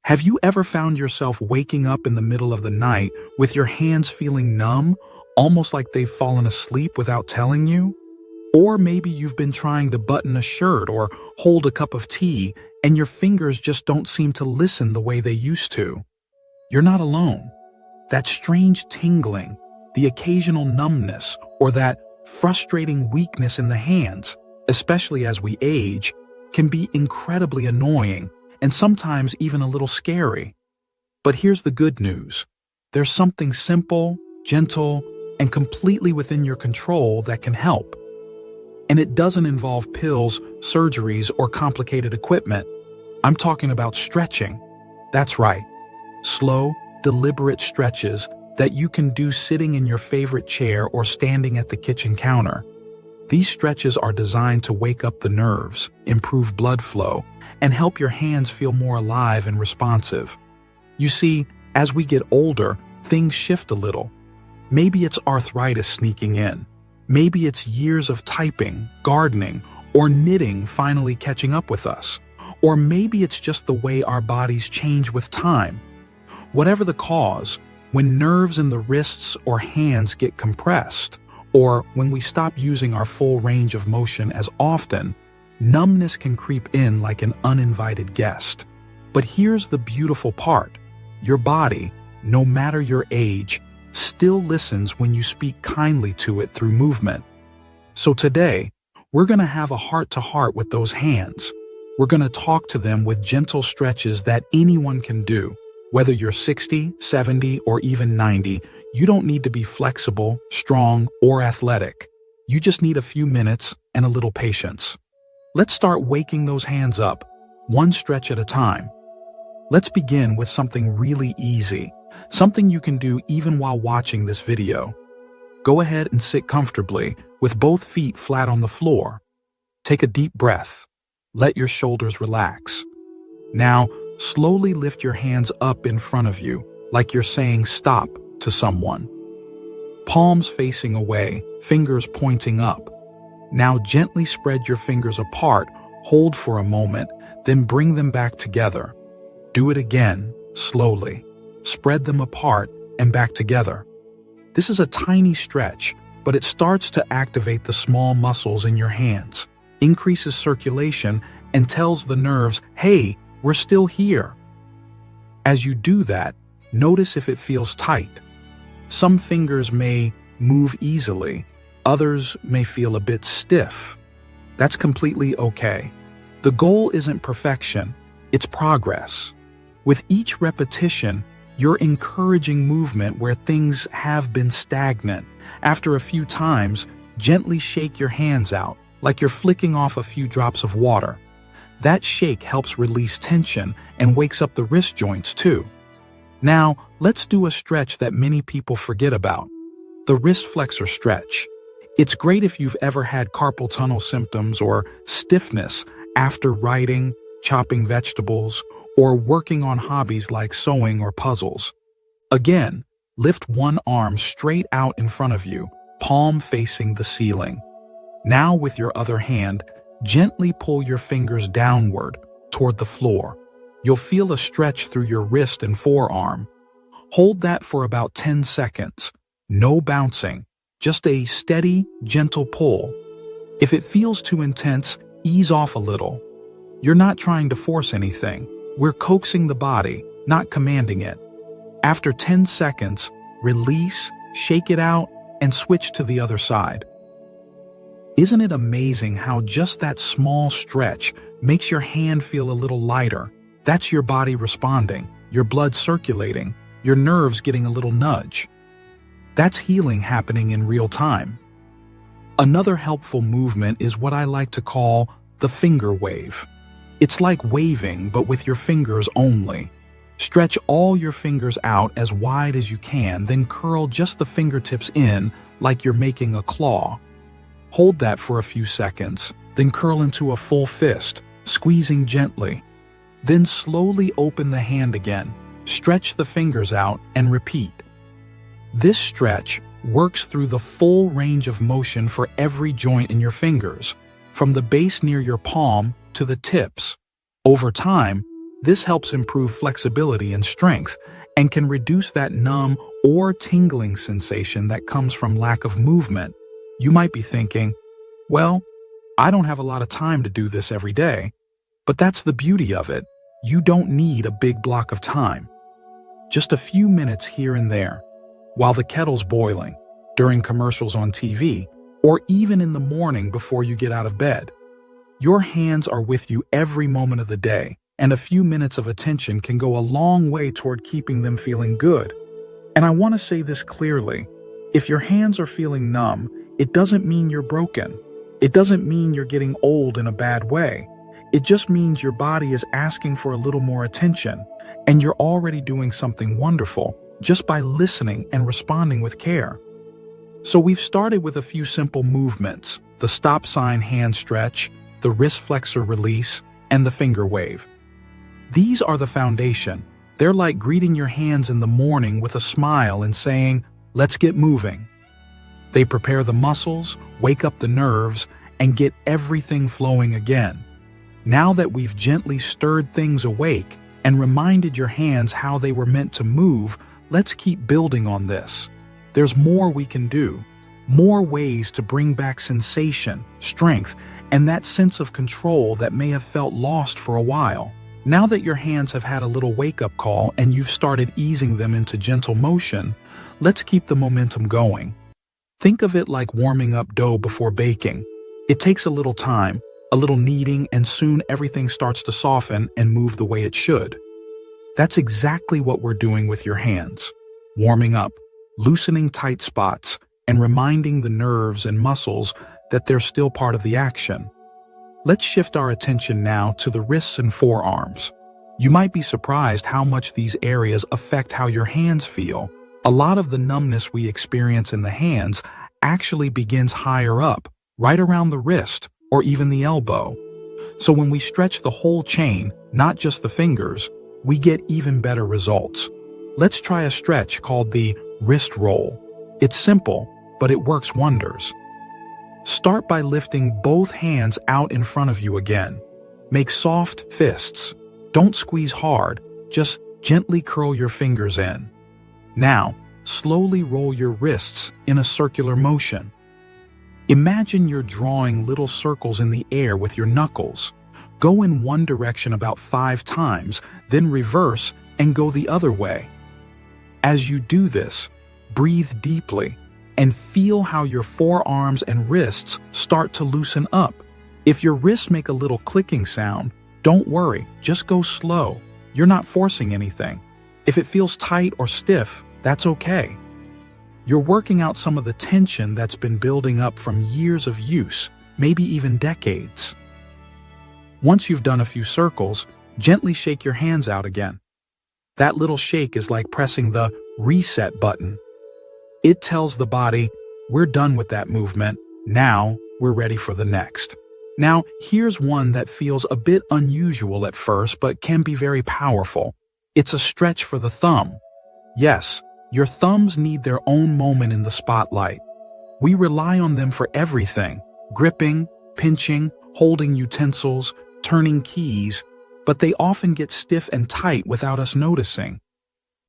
Have you ever found yourself waking up in the middle of the night with your hands feeling numb, almost like they've fallen asleep without telling you? Or maybe you've been trying to button a shirt or hold a cup of tea, and your fingers just don't seem to listen the way they used to. You're not alone. That strange tingling, the occasional numbness, or that frustrating weakness in the hands, especially as we age, can be incredibly annoying and sometimes even a little scary. But here's the good news. There's something simple, gentle, and completely within your control that can help. And it doesn't involve pills, surgeries, or complicated equipment. I'm talking about stretching. That's right. Slow, deliberate stretches that you can do sitting in your favorite chair or standing at the kitchen counter. These stretches are designed to wake up the nerves, improve blood flow, and help your hands feel more alive and responsive. You see, as we get older, things shift a little. Maybe it's arthritis sneaking in. Maybe it's years of typing, gardening, or knitting finally catching up with us. Or maybe it's just the way our bodies change with time. Whatever the cause, when nerves in the wrists or hands get compressed, or when we stop using our full range of motion as often, numbness can creep in like an uninvited guest. But here's the beautiful part. Your body, no matter your age, still listens when you speak kindly to it through movement. So today, we're going to have a heart-to-heart with those hands. We're going to talk to them with gentle stretches that anyone can do. Whether you're 60, 70, or even 90, you don't need to be flexible, strong, or athletic. You just need a few minutes and a little patience. Let's start waking those hands up, one stretch at a time. Let's begin with something really easy, something you can do even while watching this video. Go ahead and sit comfortably with both feet flat on the floor. Take a deep breath. Let your shoulders relax. Now, slowly lift your hands up in front of you, like you're saying stop to someone. Palms facing away, fingers pointing up. Now gently spread your fingers apart, hold for a moment, then bring them back together. Do it again, slowly. Spread them apart and back together. This is a tiny stretch, but it starts to activate the small muscles in your hands, increases circulation, and tells the nerves, hey, we're still here. As you do that, notice if it feels tight. Some fingers may move easily, others may feel a bit stiff. That's completely okay. The goal isn't perfection, it's progress. With each repetition, you're encouraging movement where things have been stagnant. After a few times, gently shake your hands out, like you're flicking off a few drops of water. That shake helps release tension and wakes up the wrist joints too. Now, let's do a stretch that many people forget about. The wrist flexor stretch. It's great if you've ever had carpal tunnel symptoms or stiffness after writing, chopping vegetables, or working on hobbies like sewing or puzzles. Again, lift one arm straight out in front of you, palm facing the ceiling. Now with your other hand, gently pull your fingers downward toward the floor. You'll feel a stretch through your wrist and forearm. Hold that for about 10 seconds. No bouncing, just a steady, gentle pull. If it feels too intense, ease off a little. You're not trying to force anything. We're coaxing the body, not commanding it. After 10 seconds, release, shake it out, and switch to the other side. Isn't it amazing how just that small stretch makes your hand feel a little lighter? That's your body responding, your blood circulating, your nerves getting a little nudge. That's healing happening in real time. Another helpful movement is what I like to call the finger wave. It's like waving, but with your fingers only. Stretch all your fingers out as wide as you can, then curl just the fingertips in like you're making a claw. Hold that for a few seconds, then curl into a full fist, squeezing gently. Then slowly open the hand again, stretch the fingers out, and repeat. This stretch works through the full range of motion for every joint in your fingers, from the base near your palm to the tips. Over time, This helps improve flexibility and strength and can reduce that numb or tingling sensation that comes from lack of movement. You might be thinking, well, I don't have a lot of time to do this every day, but that's the beauty of it. You don't need a big block of time. Just a few minutes here and there, while the kettle's boiling, during commercials on TV, or even in the morning before you get out of bed. Your hands are with you every moment of the day, and a few minutes of attention can go a long way toward keeping them feeling good. And I want to say this clearly. If your hands are feeling numb, it doesn't mean you're broken. It doesn't mean you're getting old in a bad way. It just means your body is asking for a little more attention, and you're already doing something wonderful just by listening and responding with care. So we've started with a few simple movements: the stop sign hand stretch, the wrist flexor release, and the finger wave. These are the foundation. They're like greeting your hands in the morning with a smile and saying, "Let's get moving." They prepare the muscles, wake up the nerves, and get everything flowing again. Now that we've gently stirred things awake and reminded your hands how they were meant to move, let's keep building on this. There's more we can do, more ways to bring back sensation, strength, and that sense of control that may have felt lost for a while. Now that your hands have had a little wake-up call and you've started easing them into gentle motion, let's keep the momentum going. Think of it like warming up dough before baking. It takes a little time, a little kneading, and soon everything starts to soften and move the way it should. That's exactly what we're doing with your hands. Warming up, loosening tight spots, and reminding the nerves and muscles that they're still part of the action. Let's shift our attention now to the wrists and forearms. You might be surprised how much these areas affect how your hands feel. A lot of the numbness we experience in the hands actually begins higher up, right around the wrist or even the elbow. So when we stretch the whole chain, not just the fingers, we get even better results. Let's try a stretch called the wrist roll. It's simple, but it works wonders. Start by lifting both hands out in front of you again. Make soft fists. Don't squeeze hard, just gently curl your fingers in. Now, slowly roll your wrists in a circular motion. Imagine you're drawing little circles in the air with your knuckles. Go in one direction about 5 times, then reverse and go the other way. As you do this, breathe deeply and feel how your forearms and wrists start to loosen up. If your wrists make a little clicking sound, don't worry, just go slow. You're not forcing anything. If it feels tight or stiff, that's okay. You're working out some of the tension that's been building up from years of use, maybe even decades. Once you've done a few circles, gently shake your hands out again. That little shake is like pressing the reset button. It tells the body, we're done with that movement, now we're ready for the next. Now, here's one that feels a bit unusual at first but can be very powerful. It's a stretch for the thumb. Yes, your thumbs need their own moment in the spotlight. We rely on them for everything: gripping, pinching, holding utensils, turning keys, but they often get stiff and tight without us noticing.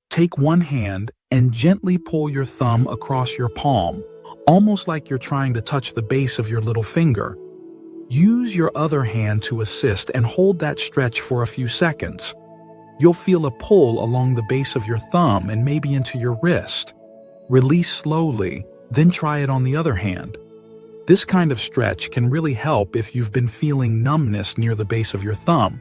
Take one hand and gently pull your thumb across your palm, almost like you're trying to touch the base of your little finger. Use your other hand to assist and hold that stretch for a few seconds. You'll feel a pull along the base of your thumb and maybe into your wrist. Release slowly, then try it on the other hand. This kind of stretch can really help if you've been feeling numbness near the base of your thumb,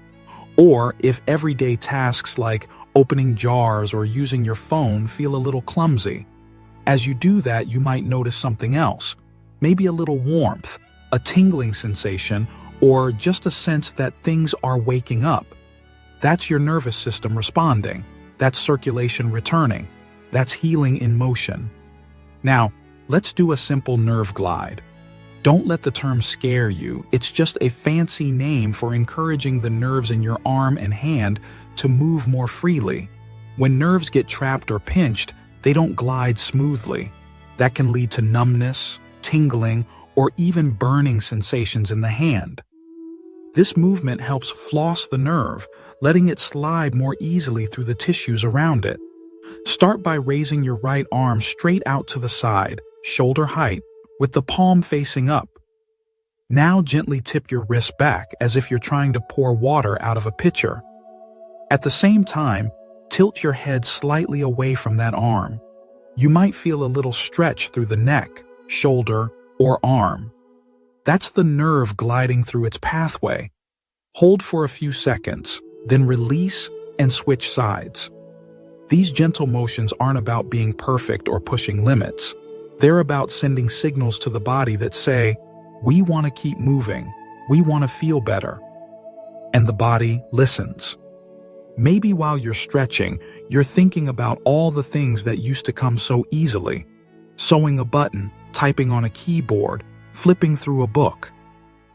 or if everyday tasks like opening jars or using your phone feel a little clumsy. As you do that, you might notice something else, maybe a little warmth, a tingling sensation, or just a sense that things are waking up. That's your nervous system responding. That's circulation returning. That's healing in motion. Now, let's do a simple nerve glide. Don't let the term scare you. It's just a fancy name for encouraging the nerves in your arm and hand to move more freely. When nerves get trapped or pinched, they don't glide smoothly. That can lead to numbness, tingling, or even burning sensations in the hand. This movement helps floss the nerve, letting it slide more easily through the tissues around it. Start by raising your right arm straight out to the side, shoulder height, with the palm facing up. Now gently tip your wrist back as if you're trying to pour water out of a pitcher. At the same time, tilt your head slightly away from that arm. You might feel a little stretch through the neck, shoulder, or arm. That's the nerve gliding through its pathway. Hold for a few seconds, then release and switch sides. These gentle motions aren't about being perfect or pushing limits. They're about sending signals to the body that say, we want to keep moving, we want to feel better. And the body listens. Maybe while you're stretching, you're thinking about all the things that used to come so easily. Sewing a button, typing on a keyboard, flipping through a book.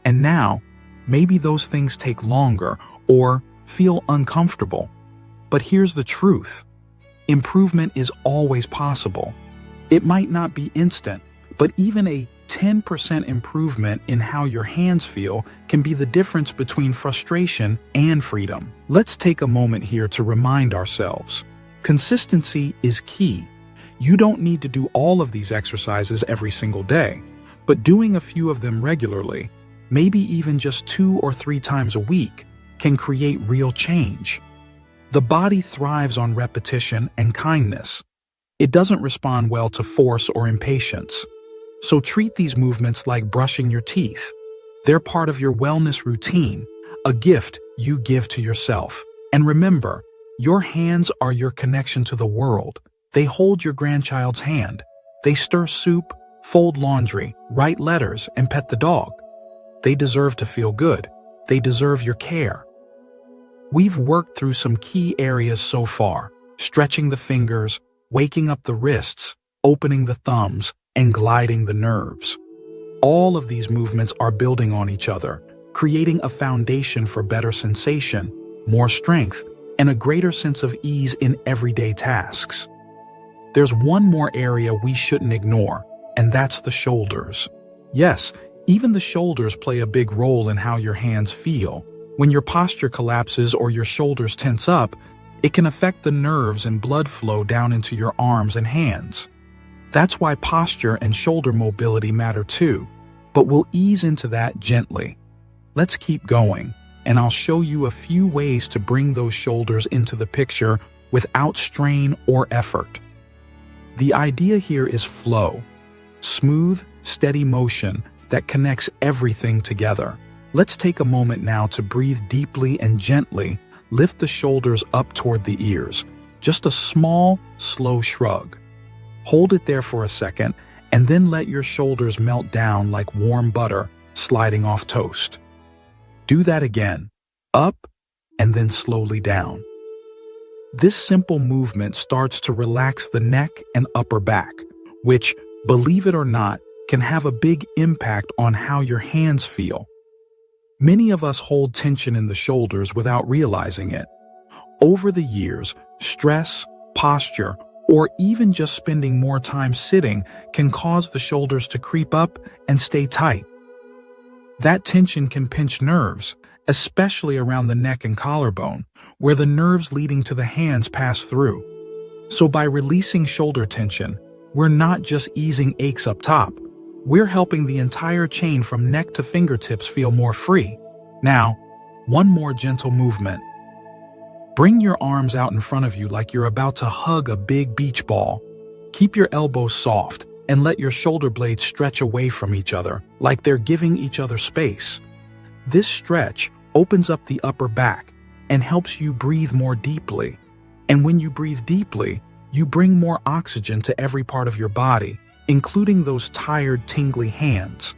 And now, maybe those things take longer or feel uncomfortable. But here's the truth. Improvement is always possible. It might not be instant, but even a 10% improvement in how your hands feel can be the difference between frustration and freedom. Let's take a moment here to remind ourselves. Consistency is key. You don't need to do all of these exercises every single day, but doing a few of them regularly, maybe even just 2 or 3 times a week, can create real change. The body thrives on repetition and kindness. It doesn't respond well to force or impatience. So treat these movements like brushing your teeth. They're part of your wellness routine, a gift you give to yourself. And remember, your hands are your connection to the world. They hold your grandchild's hand. They stir soup, fold laundry, write letters, and pet the dog. They deserve to feel good. They deserve your care. We've worked through some key areas so far: stretching the fingers, waking up the wrists, opening the thumbs, and gliding the nerves. All of these movements are building on each other, creating a foundation for better sensation, more strength, and a greater sense of ease in everyday tasks. There's one more area we shouldn't ignore, and that's the shoulders. Yes, even the shoulders play a big role in how your hands feel. When your posture collapses or your shoulders tense up, it can affect the nerves and blood flow down into your arms and hands. That's why posture and shoulder mobility matter too, but we'll ease into that gently. Let's keep going, and I'll show you a few ways to bring those shoulders into the picture without strain or effort. The idea here is flow, smooth, steady motion that connects everything together. Let's take a moment now to breathe deeply and gently lift the shoulders up toward the ears, just a small, slow shrug. Hold it there for a second, and then let your shoulders melt down like warm butter sliding off toast. Do that again, up and then slowly down. This simple movement starts to relax the neck and upper back, which, believe it or not, can have a big impact on how your hands feel. Many of us hold tension in the shoulders without realizing it. Over the years, stress, posture, or even just spending more time sitting can cause the shoulders to creep up and stay tight. That tension can pinch nerves, especially around the neck and collarbone, where the nerves leading to the hands pass through. So by releasing shoulder tension, we're not just easing aches up top, we're helping the entire chain from neck to fingertips feel more free. Now, one more gentle movement. Bring your arms out in front of you like you're about to hug a big beach ball. Keep your elbows soft and let your shoulder blades stretch away from each other, like they're giving each other space. This stretch opens up the upper back and helps you breathe more deeply. And when you breathe deeply, you bring more oxygen to every part of your body, including those tired, tingly hands.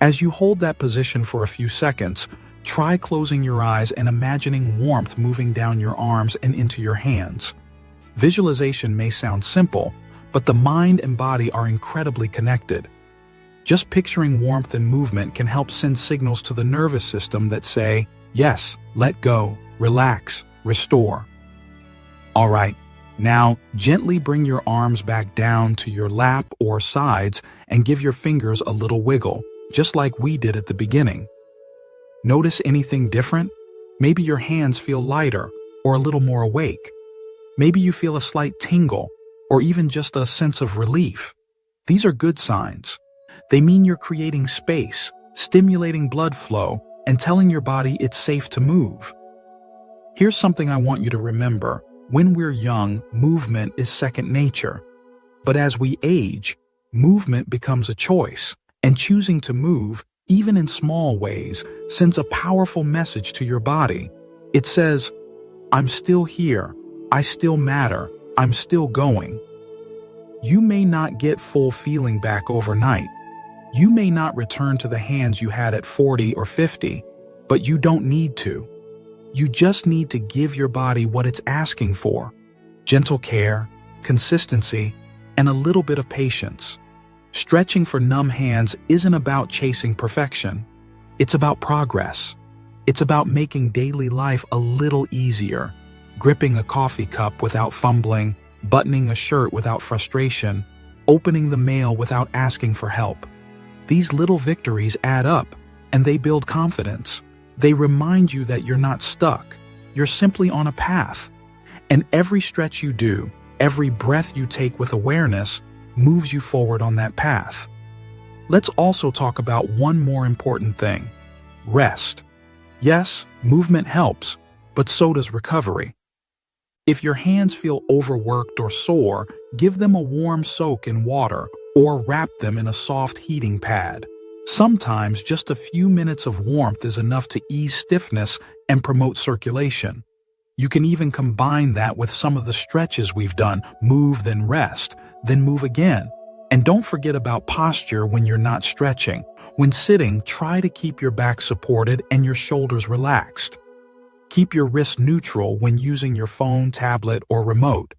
As you hold that position for a few seconds, try closing your eyes and imagining warmth moving down your arms and into your hands. Visualization may sound simple, but the mind and body are incredibly connected. Just picturing warmth and movement can help send signals to the nervous system that say, yes, let go, relax, restore. All right, now gently bring your arms back down to your lap or sides and give your fingers a little wiggle, just like we did at the beginning. Notice anything different? Maybe your hands feel lighter or a little more awake. Maybe you feel a slight tingle or even just a sense of relief. These are good signs. They mean you're creating space, stimulating blood flow, and telling your body it's safe to move. Here's something I want you to remember. When we're young, movement is second nature. But as we age, movement becomes a choice, and choosing to move, even in small ways, sends a powerful message to your body. It says, I'm still here, I still matter, I'm still going. You may not get full feeling back overnight. You may not return to the hands you had at 40 or 50, but you don't need to. You just need to give your body what it's asking for: gentle care, consistency, and a little bit of patience. Stretching for numb hands isn't about chasing perfection. It's about progress. It's about making daily life a little easier, gripping a coffee cup without fumbling, buttoning a shirt without frustration, opening the mail without asking for help. These little victories add up, and they build confidence. They remind you that you're not stuck. You're simply on a path. And every stretch you do, every breath you take with awareness, moves you forward on that path. Let's also talk about one more important thing: rest. Yes, movement helps, but so does recovery. If your hands feel overworked or sore, give them a warm soak in water or wrap them in a soft heating pad. Sometimes just a few minutes of warmth is enough to ease stiffness and promote circulation. You can even combine that with some of the stretches we've done: move, then rest, then move again. And don't forget about posture when you're not stretching. When sitting, try to keep your back supported and your shoulders relaxed. Keep your wrists neutral when using your phone, tablet, or remote.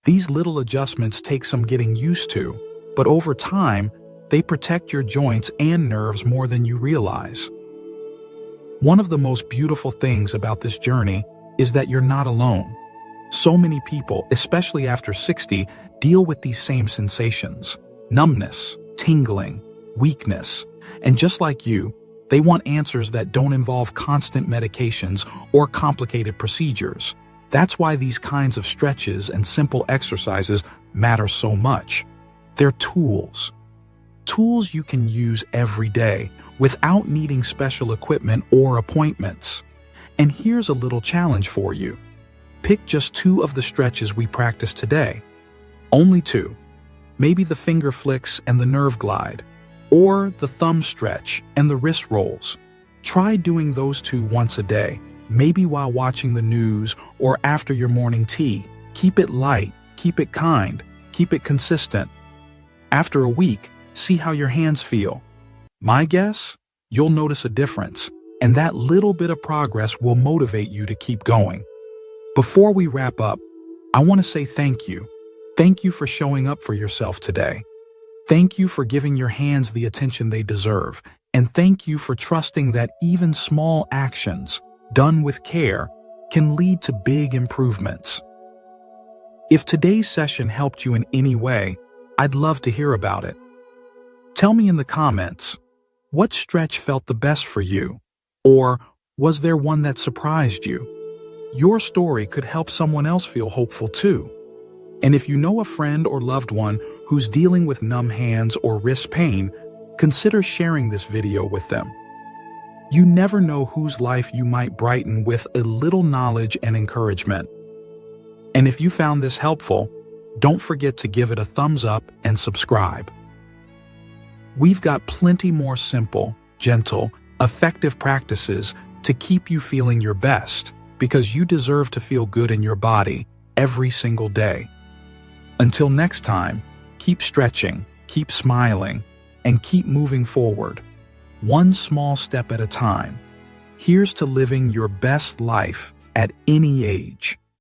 These little adjustments take some getting used to, but over time, they protect your joints and nerves more than you realize. One of the most beautiful things about this journey is that you're not alone. So many people, especially after 60, deal with these same sensations: numbness, tingling, weakness. And just like you, they want answers that don't involve constant medications or complicated procedures. That's why these kinds of stretches and simple exercises matter so much. They're tools. Tools you can use every day without needing special equipment or appointments. And here's a little challenge for you. Pick just 2 of the stretches we practiced today. Only 2. Maybe the finger flicks and the nerve glide, or the thumb stretch and the wrist rolls. Try doing those 2 once a day, maybe while watching the news or after your morning tea. Keep it light, keep it kind, keep it consistent. After a week, see how your hands feel. My guess? You'll notice a difference, and that little bit of progress will motivate you to keep going. Before we wrap up, I want to say thank you. Thank you for showing up for yourself today. Thank you for giving your hands the attention they deserve, and thank you for trusting that even small actions, done with care, can lead to big improvements. If today's session helped you in any way, I'd love to hear about it. Tell me in the comments, what stretch felt the best for you? Or was there one that surprised you? Your story could help someone else feel hopeful too. And if you know a friend or loved one who's dealing with numb hands or wrist pain, consider sharing this video with them. You never know whose life you might brighten with a little knowledge and encouragement. And if you found this helpful, don't forget to give it a thumbs up and subscribe. We've got plenty more simple, gentle, effective practices to keep you feeling your best, because you deserve to feel good in your body every single day. Until next time, keep stretching, keep smiling, and keep moving forward, one small step at a time. Here's to living your best life at any age.